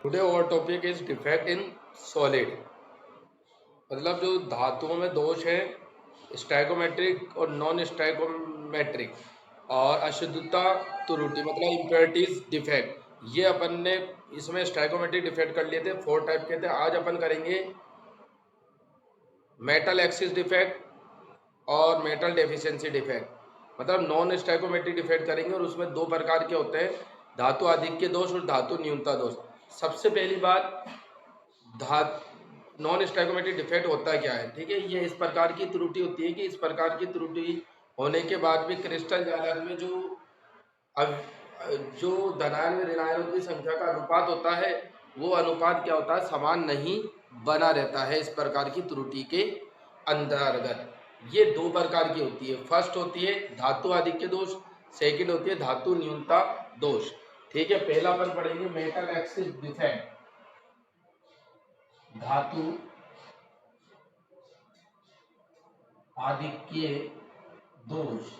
Today our topic is defect in solid. मतलब जो धातुओं में दोष है, स्टैकोमेट्रिक और नॉन स्टैकोमेट्रिक, और अशुद्धता त्रुटि मतलब इम्प्योरिटीज डिफेक्ट, ये अपन ने इसमें स्टैकोमेट्रिक डिफेक्ट कर लिए थे। 4 टाइप के थे। आज अपन करेंगे मेटल एक्सिस डिफेक्ट और मेटल डेफिशिएंसी डिफेक्ट। मतलब नॉन स्टैकोमेट्रिक डिफेक्ट करेंगे और उसमें 2 प्रकार के होते हैं, धातु आधिक्य दोष और धातु न्यूनता दोष। सबसे पहली बात, धात नॉन स्टैकोमेट्रिक डिफेक्ट होता क्या है? ठीक है, ये इस प्रकार की त्रुटि होती है कि इस प्रकार की त्रुटि होने के बाद भी क्रिस्टल जालक में अब जो धनायन में ऋणायनों की संख्या का अनुपात होता है, वो अनुपात क्या होता है? समान नहीं बना रहता है इस प्रकार की त्रुटि के अंतर्गत। ये 2 प्रकार की होती है। फर्स्ट होती है धातु आधिक्य दोष, सेकंड होती है धातु न्यूनता दोष। ठीक है, पहला अपन पढ़ेंगे मेटल एक्सिस डिफेक्ट, धातु आधिक्य दोष।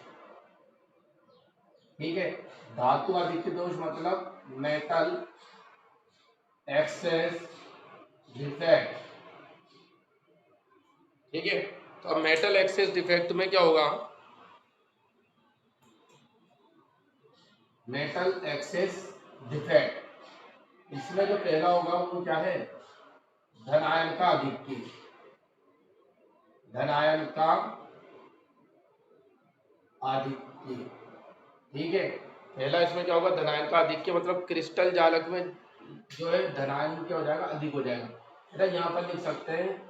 ठीक है, धातु आधिक्य दोष मतलब मेटल एक्सेस डिफेक्ट। ठीक है, तो अब मेटल एक्सेस डिफेक्ट में क्या होगा? मेटल एक्सेस डिफेक्ट, इसमें जो पहला होगा वो क्या है? धनायन का आधिक्य। धनायन का आधिक्य। ठीक है, पहला इसमें क्या होगा? धनायन का आधिक्य, मतलब क्रिस्टल जालक में जो है धनायन क्या हो जाएगा? अधिक हो जाएगा। बेटा यहाँ पर लिख सकते हैं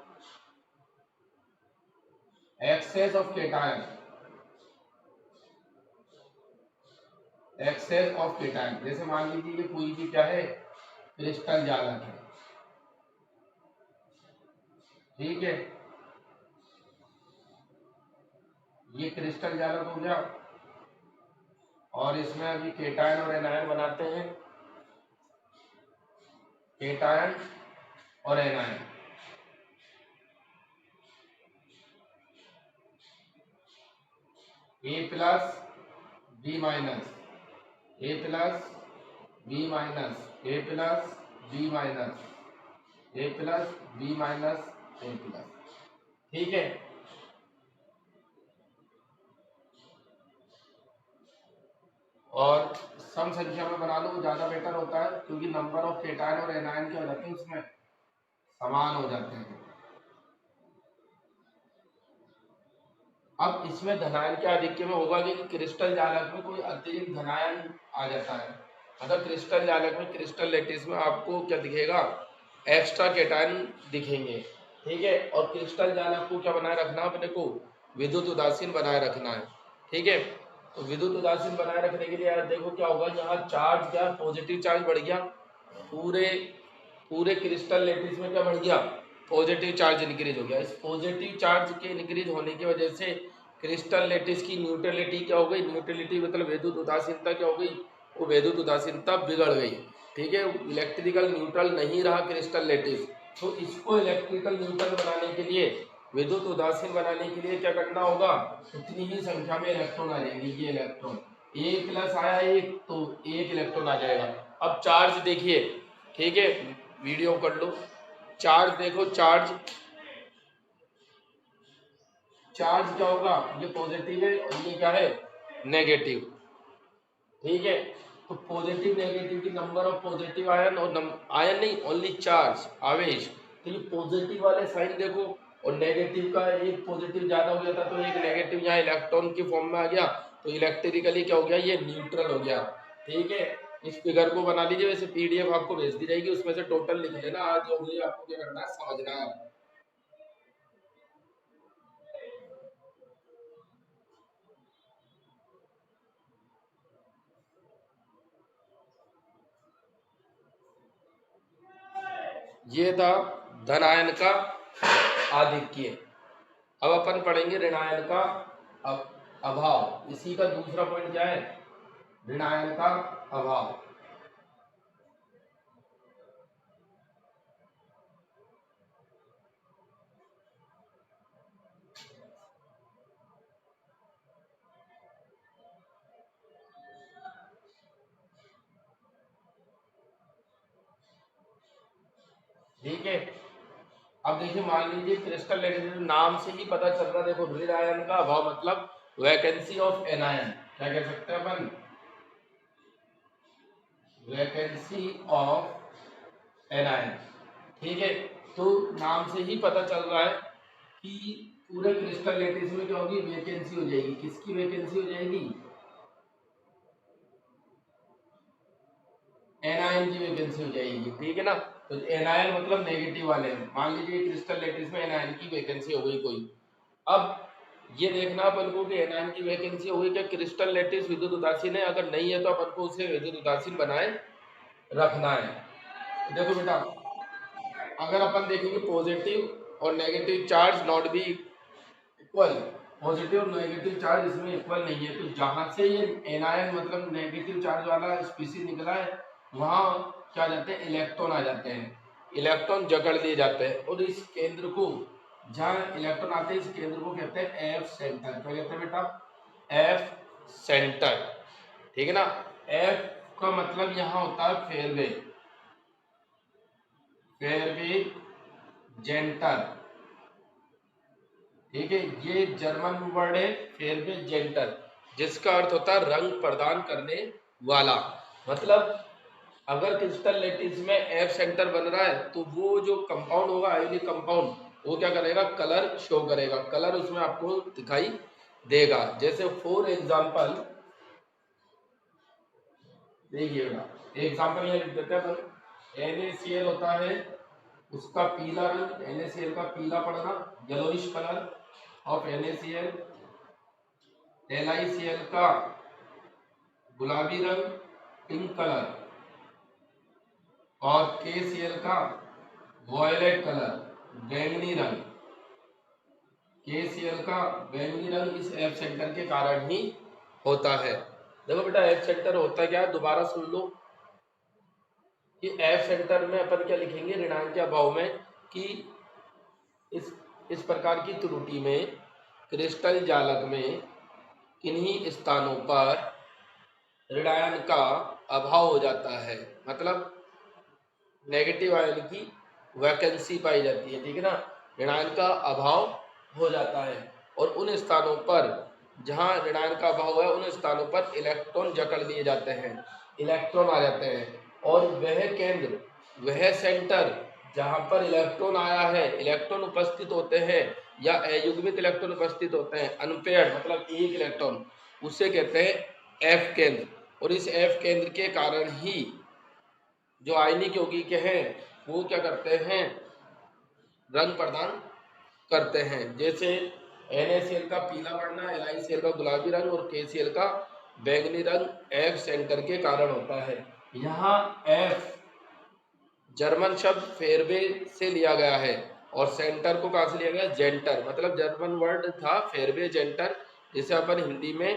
excess of cation, excess of cation. जैसे मान लीजिए ये कोई भी क्या है? क्रिस्टल जालक है। ठीक है, ये क्रिस्टल जालक हो गया और इसमें अभी केटायन और एनायन बनाते हैं। केटायन और एनायन, ए प्लस बी माइनस, ए प्लस बी माइनस, ए प्लस बी माइनस, ए प्लस बी माइनस, ए प्लस। ठीक है, और सम संख्या में बना लो, ज्यादा बेटर होता है, क्योंकि नंबर ऑफ केटायन और एनायन क्या हो जाते हैं उसमें? समान हो जाते हैं। अब इसमें धनायन के आधिक्य में होगा कि क्रिस्टल जालक में कोई अतिरिक्त धनायन आ जाता है। मतलब क्रिस्टल जालक में, क्रिस्टल लेटिस में आपको क्या दिखेगा? एक्स्ट्रा केटायन दिखेंगे। ठीक है, और क्रिस्टल जालक को क्या बनाए रखना है अपने को? विद्युत उदासीन बनाए रखना है। ठीक है, तो विद्युत उदासीन बनाए रखने के लिए यार देखो क्या होगा, यहाँ चार्ज क्या, पॉजिटिव चार्ज बढ़ गया। पूरे पूरे क्रिस्टल लेटिस में क्या बढ़ गया? पॉजिटिव चार्ज इंक्रीज हो गया। इस पॉजिटिव चार्ज के इंक्रीज होने की वजह से क्रिस्टल लेटिस की न्यूट्रलिटी क्या हो गई? न्यूट्रलिटी मतलब विद्युत उदासीनता क्या हो गई? वो विद्युत उदासीनता बिगड़ गई। ठीक है, इलेक्ट्रिकल न्यूट्रल नहीं रहा क्रिस्टल लेटिस। तो इसको इलेक्ट्रिकल न्यूट्रल बनाने के लिए, विद्युत उदासीन बनाने के लिए क्या करना होगा? उतनी ही संख्या में इलेक्ट्रॉन आ जाएंगे। ये इलेक्ट्रॉन एक प्लस आया एक, तो एक इलेक्ट्रॉन आ जाएगा। अब चार्ज देखिए, ठीक है, वीडियो कर लो। चार्ज देखो, चार्ज चार्ज क्या होगा? ये पॉजिटिव है और ये क्या है? नेगेटिव। ठीक है, तो पॉजिटिव नेगेटिव की नंबर ऑफ पॉजिटिव आयन और आयन नहीं, ओनली चार्ज, आवेश। तो ये पॉजिटिव वाले साइन देखो, और नेगेटिव का एक पॉजिटिव ज्यादा हो गया था तो एक नेगेटिव यहाँ इलेक्ट्रॉन की फॉर्म में आ गया, तो इलेक्ट्रिकली क्या हो गया? ये न्यूट्रल हो गया। ठीक है, इस फिगर को बना लीजिए। वैसे पीडीएफ आपको भेज दी जाएगी, उसमें से टोटल लिख लेना। आज ओनली आपको क्या करना है? समझना है। ये था धनायन का आधिक्य। अब अपन पढ़ेंगे ऋणायन का अभाव। इसी का दूसरा पॉइंट क्या है? ऋणायन का अभाव। ठीक है। अब देखिए मान लीजिए क्रिस्टल लेटेस्ट नाम से ही पता चल रहा है, देखो ऋण आयन का अभाव मतलब वैकेंसी ऑफ एनायन, क्या कह सकते हैं अपन, वैकेंसी ऑफ एनायन। ठीक है, तो नाम से ही पता चल रहा है कि पूरे क्रिस्टल लेटिस में क्या होगी, वैकेंसी हो जाएगी। किसकी वैकेंसी हो जाएगी, एनायन की वैकेंसी हो जाएगी। ठीक है ना, तो एनायन मतलब नेगेटिव वाले, मान लीजिए क्रिस्टल लेटिस में एनायन की वैकेंसी हो गई कोई। अब ये देखना अपन को कि एनायन की वैकेंसी हो गई, क्या क्रिस्टल लेटिस विद्युत उदासीन है, अगर नहीं है तो अपन को उसे विद्युत उदासीन बनाए रखना है। देखो बेटा, अगर अपन देखेंगे पॉजिटिव और negative charge not be equal, positive और नेगेटिव चार्ज इसमें इक्वल नहीं है, तो जहां से ये एनायन मतलब नेगेटिव चार्ज वाला स्पीशीज निकला है वहां क्या आ जाते हैं, इलेक्ट्रॉन आ जाते हैं, इलेक्ट्रॉन जकड़ लिए जाते हैं। और इस केंद्र को, जहां इलेक्ट्रॉन आते हैं, इस केंद्र को कहते हैं एफ सेंटर। क्या कहते हैं बेटा, एफ सेंटर। ठीक है ना, एफ का मतलब यहाँ होता है फेरवे, फेरवे जेंटर। ठीक है, ये जर्मन वर्ड है फेरवे जेंटर, जिसका अर्थ होता है रंग प्रदान करने वाला। मतलब अगर क्रिस्टल लेटिस में एफ सेंटर बन रहा है तो वो जो कंपाउंड होगा, आयोनिक कंपाउंड, वो क्या करेगा, कलर शो करेगा, कलर उसमें आपको दिखाई देगा। जैसे फॉर एग्जांपल देखिए बेटा, एग्जांपल ये लिख देते हैं अपन, NaCl होता है, उसका पीला रंग, NaCl का पीला पड़ना, yellowish colour of NaCl, LiCl का गुलाबी रंग, पिंक कलर, और KCl का वॉयलेट कलर, बैंगनी रंग। KCl का बैंगनी रंग इस एफ सेंटर के कारण ही होता है। देखो बेटा, एफ सेंटर होता क्या है, दोबारा सुन लो कि एफ सेंटर में अपन क्या लिखेंगे, ऋणांक के अभाव में, कि इस इस प्रकार की त्रुटि में क्रिस्टल जालक में किन्हीं स्थानों पर ऋणायन का अभाव हो जाता है, मतलब नेगेटिव आयन की वैकेंसी पाई जाती है। ठीक है ना, ऋणायन का अभाव हो जाता है, और उन स्थानों पर जहां ऋणायन का अभाव है उन स्थानों पर इलेक्ट्रॉन जकड़ लिए जाते हैं, इलेक्ट्रॉन आ जाते हैं, और वह केंद्र, वह सेंटर जहां पर इलेक्ट्रॉन आया है, इलेक्ट्रॉन उपस्थित होते हैं या अयुग्मित इलेक्ट्रॉन उपस्थित होते हैं, अनपेयर्ड मतलब एक इलेक्ट्रॉन, उसे कहते हैं एफ केंद्र। और इस एफ केंद्र के कारण ही जो आयनिक यौगिक हैं वो क्या करते हैं, रंग प्रदान करते हैं। जैसे NaCl का पीला वर्णना, LiCl का गुलाबी रंग और KCl का बैंगनी रंग एफ सेंटर के कारण होता है। यहाँ एफ जर्मन शब्द फेरवे से लिया गया है, और सेंटर को कहाँ से लिया गया, जेंटर, मतलब जर्मन वर्ड था फेरवे जेंटर, जिसे अपन हिंदी में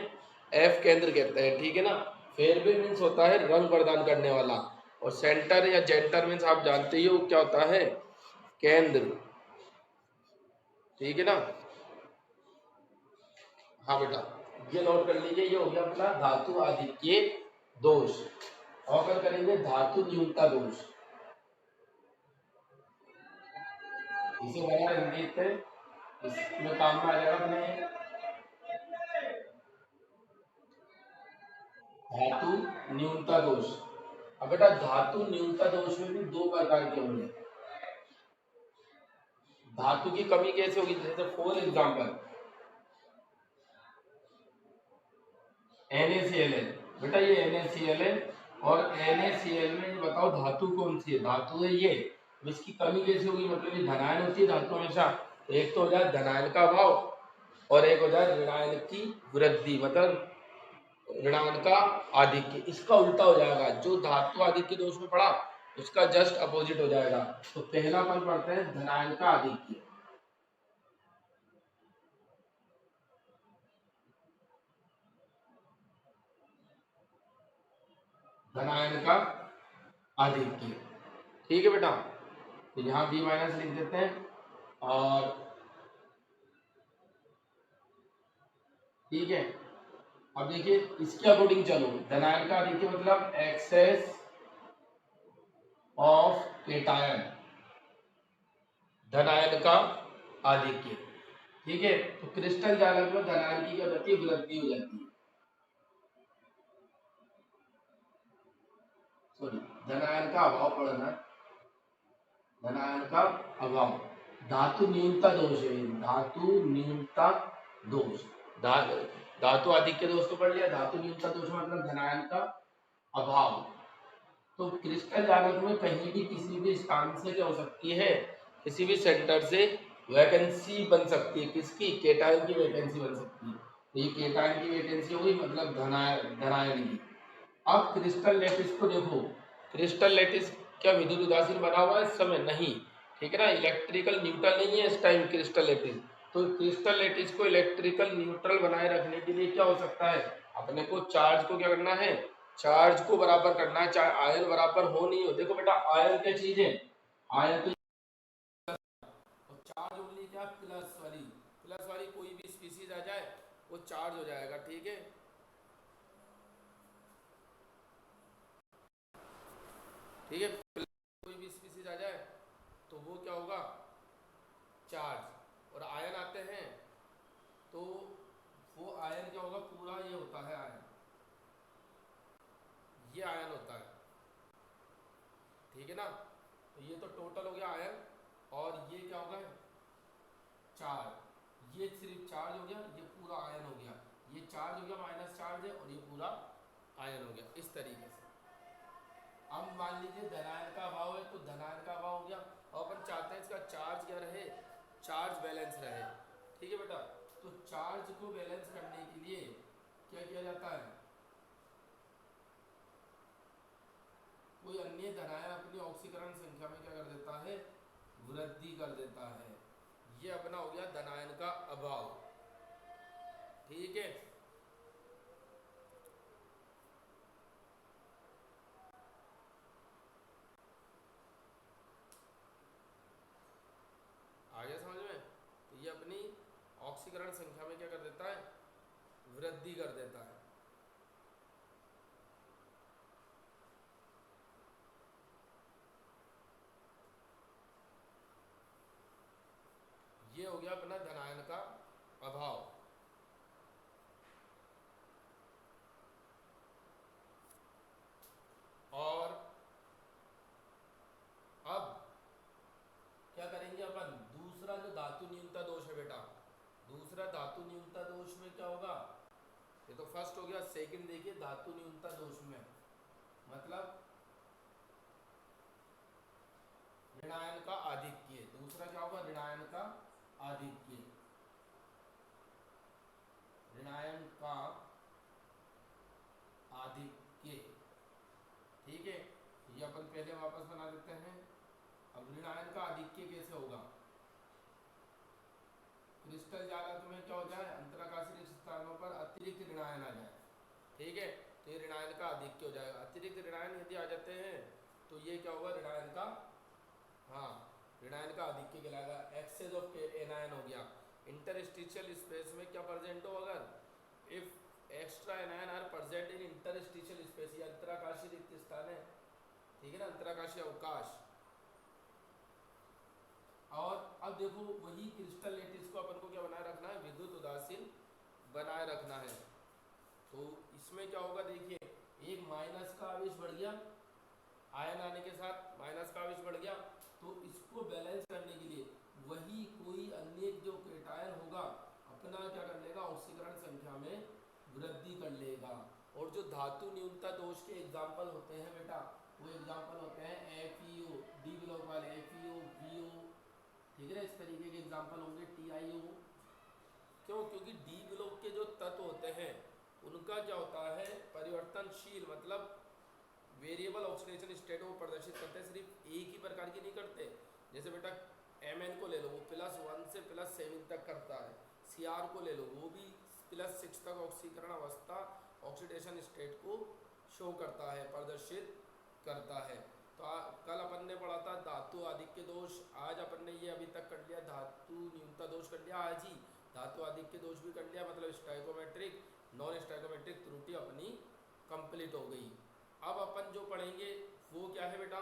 एफ केंद्र कहते हैं। ठीक है ना, फेरवे मीन्स होता है रंग प्रदान करने वाला, और सेंटर या जेंटर मीन्स आप जानते ही हो क्या होता है, केंद्र। ठीक है ना, हाँ बेटा, ये नोट कर लीजिए, ये हो गया अपना धातु आधिक्य दोष। और अगर करेंगे धातु न्यूनता दोष, इसे बना हिंदी पे, इसमें काम में आ जाएगा अपने धातु न्यूनता दोष। अब बेटा धातु न्यूनता दोष में भी दो प्रकार के होंगे। धातु की कमी कैसे होगी, जैसे फॉर एग्जांपल NaCl है, बेटा ये NaCl है, और NaCl में ये बताओ धातु कौन सी है, धातु है ये, तो इसकी कमी कैसे होगी, मतलब ये धनायन होती है धातु हमेशा, तो एक तो हो जाए धनायन का अभाव, और एक हो जाए ऋणायन की वृद्धि, मतलब ऋणायन का आधिक्य। इसका उल्टा हो जाएगा, जो धातु आधिक्य दोष में पड़ा उसका जस्ट अपोजिट हो जाएगा। तो पहला अपन पढ़ते हैं धनायन का आधिक्य। धनायन का आधिक्य, ठीक है बेटा, तो यहाँ बी माइनस लिख देते हैं, और ठीक है। अब देखिए इसके अकॉर्डिंग चलो, धनायन का आधिक्य मतलब एक्सेस ऑफ केटायन, धनायन का आधिक्य। ठीक है, तो क्रिस्टल जालक में धनायन की क्या होती है, वृद्धि हो जाती है। सॉरी, धनायन का अभाव पढ़ना, धनायन का अभाव। धातु न्यूनता दोष है, धातु न्यूनता दोष। धातु आधिक्य दोष तो पढ़ लिया, धातु न्यूनता दोष मतलब धनायन का अभाव। तो क्रिस्टल जालक में कहीं भी किसी भी स्थान से क्या हो सकती है, किसी भी सेंटर से वैकेंसी बन सकती है, किसकी, केटायन की वैकेंसी बन सकती है। तो ये केटायन की वैकेंसी हो गई, मतलब धनायन की। अब क्रिस्टल लैटिस को देखो, क्रिस्टल लैटिस क्या विद्युत उदासीन बना हुआ है इस समय, नहीं, ठीक है ना, इलेक्ट्रिकल न्यूट्रल नहीं है इस टाइम क्रिस्टल लैटिस। तो क्रिस्टल लैटिस को इलेक्ट्रिकल न्यूट्रल बनाए रखने के लिए क्या हो सकता है, अपने को चार्ज को क्या करना है, चार्ज को बराबर करना है, चाहे आयन बराबर हो नहीं हो। देखो बेटा, आयन क्या चीज है, आयन तो चार्ज ओनली क्या, प्लस वाली कोई भी स्पीसीज आ जाए वो चार्ज हो जाएगा। ठीक है, ठीक है, कोई भी स्पीसीज आ जाए तो वो क्या होगा, चार्ज। और आयन आते हैं तो वो आयन क्या होगा, पूरा ये होता है आयन, ये आयन होता है। ठीक है ना, तो ये तो टोटल हो गया आयन, और ये क्या होगा, चार्ज। ये सिर्फ चार्ज हो गया, ये पूरा आयन हो गया, ये चार्ज हो गया माइनस चार्ज है, और ये पूरा आयन हो गया, इस तरीके से। अब मान लीजिए धनायन का अभाव है, तो धनायन का अभाव हो गया, और अपन चाहते हैं इसका चार्ज क्या रहे, चार्ज बैलेंस रहे। ठीक है बेटा, तो चार्ज को बैलेंस करने के लिए क्या किया जाता है, कोई अन्य धनायन अपनी ऑक्सीकरण संख्या में क्या कर देता है, वृद्धि कर देता है। ये अपना हो गया धनायन का अभाव। ठीक है, आ गया समझ में। तो ये अपनी ऑक्सीकरण संख्या में क्या कर देता है, वृद्धि कर देता है। ये हो गया अपना धनायन का अभाव। और अब क्या करेंगे अपन, दूसरा जो धातु न्यूनता दोष है बेटा, दूसरा धातु न्यूनता दोष में क्या होगा, ये तो फर्स्ट हो गया, सेकंड देखिए धातु न्यूनता दोष में मतलब ऋणायन का आधिक्य। दूसरा क्या होगा, ऋणायन का आधिक्य, ऋणायन का आधिक्य। ठीक है, ये अपन पहले वापस बना देते हैं। अब ऋणायन का आधिक्य कैसे होगा, क्रिस्टल जालक में क्या हो जाए, अंतराकाशीय रिक्त स्थानों पर अतिरिक्त ऋणायन आ जाए। ठीक है, तो ये ऋणायन का आधिक्य हो जाएगा। अतिरिक्त ऋणायन यदि आ जाते हैं तो ये क्या होगा, ऋणायन का, हाँ, ऋणायन का आधिक्य कहलाएगा। एक्सेस ऑफ एनायन हो गया, इंटरस्टिशियल स्पेस में क्या प्रेजेंट हो, अगर if extra anion are present in interstitial space, ये अंतराकाशीय रिक्त स्थान है। ठीक है ना, अंतराकाशीय अवकाश। और अब देखो वही क्रिस्टल लैटिस को अपन को क्या बनाए रखना है, विद्युत उदासीन बनाए रखना है। तो इसमें क्या होगा, देखिए, एक माइनस का आवेश बढ़ गया, आयन आने के साथ माइनस का आवेश बढ़ गया, तो इसको बैलेंस करने के लिए वही कोई अन्य जो केटायन होगा अपना क्या कर लेगा, ऑक्सीकरण संख्या में वृद्धि कर लेगा। और जो धातु न्यूनता दोष के एग्जाम्पल होते हैं बेटा, वो एग्जाम्पल होते हैं FeO, डी ब्लॉक वाले FeO, VO, ठीक है ना, इस तरीके के एग्जाम्पल होंगे, TiO। क्यों, क्योंकि डी ब्लॉक के जो तत्व होते हैं उनका क्या होता है, परिवर्तनशील, मतलब वेरिएबल ऑक्सीडेशन स्टेट को प्रदर्शित करते हैं, सिर्फ एक ही प्रकार की नहीं करते। जैसे बेटा Mn को ले लो, वो +1 से +7 तक करता है। Cr को ले लो, वो भी +6 तक ऑक्सीकरण अवस्था, ऑक्सीडेशन स्टेट को शो करता है, प्रदर्शित करता है। तो कल अपन ने पढ़ा था धातु आधिक्य दोष, आज अपन ने ये अभी तक कर लिया, धातु न्यूनता दोष कर लिया आज ही, धातु आधिक्य दोष भी कर लिया, मतलब स्टाइकोमेट्रिक नॉन स्टाइकोमेट्रिक त्रुटि अपनी कंप्लीट हो गई। अब अपन जो पढ़ेंगे वो क्या है बेटा,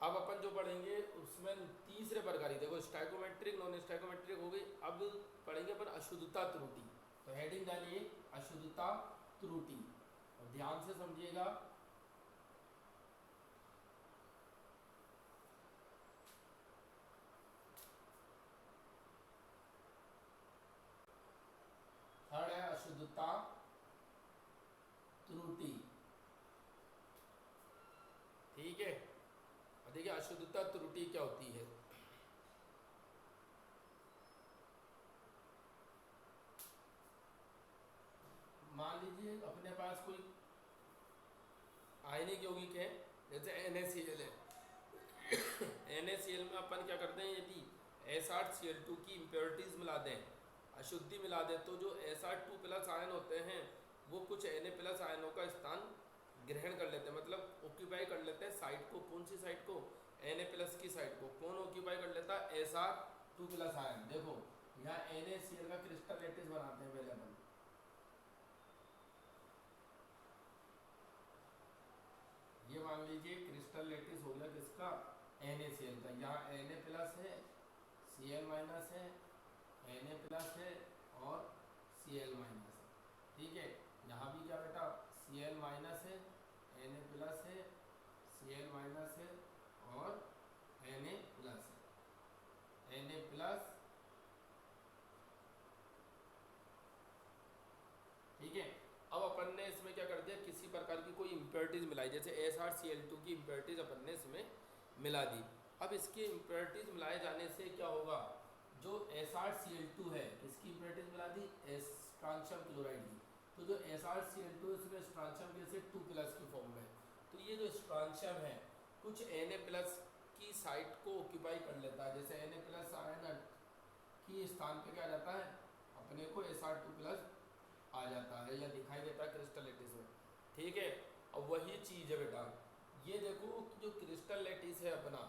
अब अपन जो पढ़ेंगे उसमें तीसरे प्रकार की, देखो स्टाइकोमेट्रिक नॉन स्टाइकोमेट्रिक हो गई, अब पढ़ेंगे अपन अशुद्धता त्रुटि। तो हेडिंग डालिए अशुद्धता त्रुटि और ध्यान से समझिएगा। थर्ड है अशुद्धता त्रुटि, ठीक है। और देखिए अशुद्धता त्रुटि क्या होती है। मान लीजिए अपने पास कोई आयनिक यौगिक है, जैसे NaCl है। NaCl में अपन क्या करते हैं, यदि SrCl2 की इम्प्योरिटीज मिला दें, अशुद्धि मिला दें, तो जो Sr2+ आयन होते हैं वो कुछ Na+ आयनों का स्थान ग्रहण कर लेते हैं, मतलब ऑक्यूपाई कर लेते हैं साइड को। कौन सी साइड को? Na+ की साइड को। कौन ऑक्यूपाई कर लेता है? Sr2+ ion. देखो यहाँ NaCl का क्रिस्टल लैटिस बनाते हैं पहले अपन। ये मान लीजिए क्रिस्टल लैटिस हो गया किसका? NaCl का। यहाँ Na+ है, Cl- है, Na+ है और Cl- है, ठीक है। यहाँ भी क्या बेटा? Cl- है, Na+ है, Cl- है और Na+ है। Na+, ठीक है। अब अपन ने इसमें क्या कर दिया, किसी प्रकार की कोई इम्प्योरिटीज मिलाई, जैसे SrCl2 की इम्प्योरिटीज अपन ने इसमें मिला दी। अब इसकी इम्प्योरिटीज मिलाए जाने से क्या होगा, जो SrCl2 है किसकी इम्प्योरिटीज मिला दी? स्ट्रांशियम क्लोराइड की। तो जो SrCl2 है इसमें स्ट्रांशियम कैसे? 2+ की फॉर्म में। तो ये जो स्ट्रांशियम है कुछ Na+ की साइट को ऑक्यूपाई कर लेता है, जैसे Na+ आयन की स्थान पे क्या जाता है, अपने को Sr2+ आ जाता है या दिखाई देता है क्रिस्टल लैटिस में, ठीक है। अब वही चीज़ है बेटा, ये देखो जो क्रिस्टल लैटिस है अपना,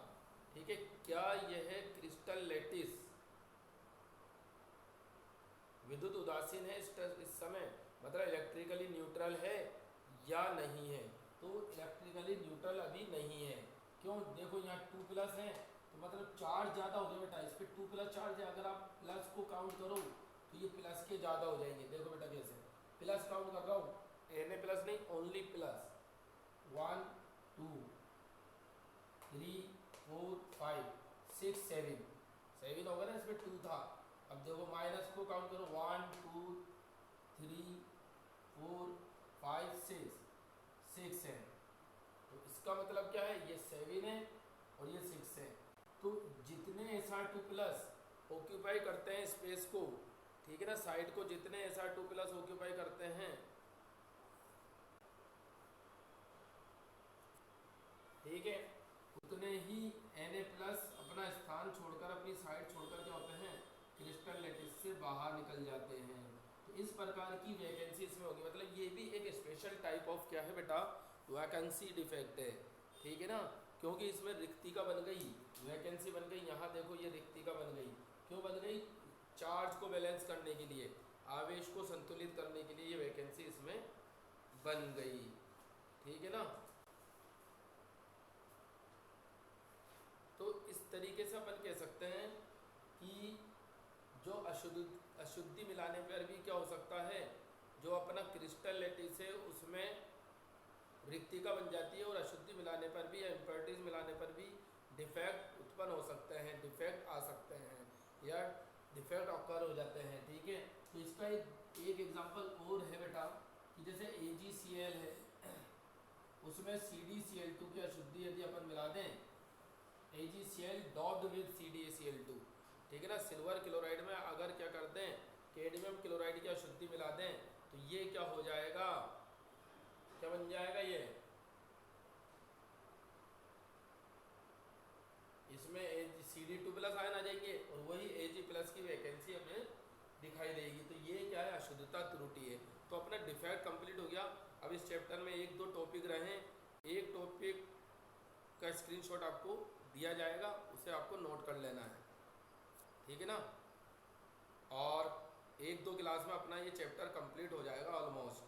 ठीक है, क्या यह है क्रिस्टल लैटिस विद्युत उदासीन है इस समय, मतलब इलेक्ट्रिकली न्यूट्रल है या नहीं है? तो इलेक्ट्रिकली न्यूट्रल अभी नहीं है। क्यों? देखो यहाँ 2+ है तो मतलब चार्ज ज़्यादा हो गया बेटा, इस पर 2+ चार्ज है। अगर आप प्लस को काउंट करो तो ये प्लस के ज़्यादा हो जाएंगे। देखो बेटा कैसे प्लस काउंट कर रहा हूँ, Na+ नहीं, ओनली प्लस। 1 2 3 4 5 6 7 7 होगा ना, इसमें 2 था। अब देखो माइनस को काउंट करो, 1 2 3 4 5 6 है। तो इसका मतलब क्या है, ये 7 है और ये 6 है। तो जितने Sr2+ ऑक्यूपाई करते हैं स्पेस को, ठीक है ना, साइड को जितने Sr2+ ऑक्यूपाई करते हैं, ठीक है, उतने ही Na+ अपना स्थान छोड़कर, अपनी साइड छोड़कर क्या होते हैं, क्रिस्टल लैटिस से बाहर निकल जाते हैं। तो इस प्रकार की वैकेंसी इसमें होगी, मतलब ये भी एक स्पेशल टाइप ऑफ क्या है बेटा, वैकेंसी डिफेक्ट है, ठीक है ना। क्योंकि इसमें रिक्तिका बन गई, वैकेंसी बन गई। यहाँ देखो ये रिक्तिका बन गई, क्यों बन गई? चार्ज को बैलेंस करने के लिए, आवेश को संतुलित करने के लिए ये वैकेंसी इसमें बन गई, ठीक है ना। तो इस तरीके से अपन कह सकते हैं कि जो अशुद्धि मिलाने पर भी क्या हो सकता है, जो अपना क्रिस्टल लैटिस है उसमें रिक्तिका बन जाती है, और अशुद्धि मिलाने पर भी या इम्प्योरिटीज मिलाने पर भी डिफेक्ट उत्पन्न हो सकते हैं, डिफेक्ट आ सकते हैं या डिफेक्ट ऑकर हो जाते हैं, ठीक है। तो इसका एक एग्जांपल और है बेटा, कि जैसे AgCl है, उसमें CdCl2 की अशुद्धि यदि अपन मिला दें, AgCl डॉप्ड विद CdCl2, ठीक है ना। सिल्वर क्लोराइड में अगर क्या करते हैं, कैडमियम क्लोराइड की अशुद्धि मिला दें, तो ये क्या हो जाएगा, क्या बन जाएगा, ये इसमें Cd2+ आयन आ जाएंगे और वही Ag+ की वैकेंसी हमें दिखाई देगी। तो ये क्या है, अशुद्धता त्रुटि है। तो अपना डिफेक्ट कंप्लीट हो गया। अब इस चैप्टर में 1-2 टॉपिक रहे, एक टॉपिक का स्क्रीनशॉट आपको दिया जाएगा, उसे आपको नोट कर लेना है, ठीक है ना। और 1-2 क्लास में अपना ये चैप्टर कंप्लीट हो जाएगा ऑलमोस्ट।